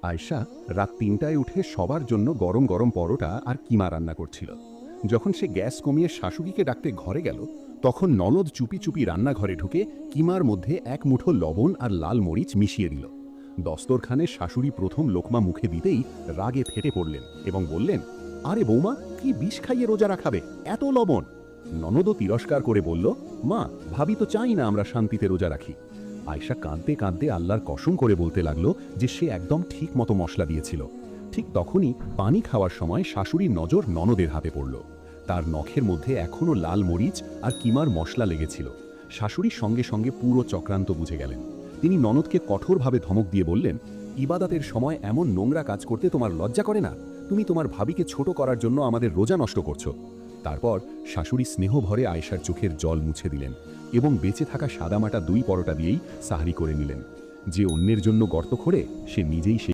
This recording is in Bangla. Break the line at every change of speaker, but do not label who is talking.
আয়শা রাত ৩টায় উঠে সবার জন্য গরম গরম পরোটা আর কিমা রান্না করছিল। যখন সে গ্যাস কমিয়ে শাশুড়িকে ডাকতে ঘরে গেল, তখন ননদ চুপি চুপি রান্নাঘরে ঢুকে কিমার মধ্যে এক মুঠো লবণ আর লাল মরিচ মিশিয়ে দিল। দস্তরখানে শাশুড়ি প্রথম লোকমা মুখে দিতেই রাগে ফেটে পড়লেন এবং বললেন, আরে বৌমা, কি বিষ খাইয়ে রোজা রাখাবে, এত লবণ? ননদও তিরস্কার করে বলল, মা, ভাবি তো চাই না আমরা শান্তিতে রোজা রাখি। আয়শা কাঁদতে কাঁদতে আল্লাহর কসম করে বলতে লাগলো যে সে একদম ঠিক মতো মশলা দিয়েছিল। ঠিক তখনই পানি খাওয়ার সময় শাশুড়ির নজর ননদের হাতে পড়ল। তার নখের মধ্যে এখনও লাল মরিচ আর কিমার মশলা লেগেছিল। শাশুড়ির সঙ্গে সঙ্গে পুরো চক্রান্ত বুঝে গেলেন। তিনি ননদকে কঠোরভাবে ধমক দিয়ে বললেন, ইবাদতের সময় এমন নোংরা কাজ করতে তোমার লজ্জা করে না? তুমি তোমার ভাবিকে ছোট করার জন্য আমাদের রোজা নষ্ট করছো। তারপর শাশুড়ি স্নেহ ভরে আয়েশার চোখের জল মুছে দিলেন এবং বেঁচে থাকা সাদামাটা 2 পরোটা দিয়েই সাহরি করে নিলেন। যে অন্যের জন্য গর্ত খোঁড়ে সে নিজেই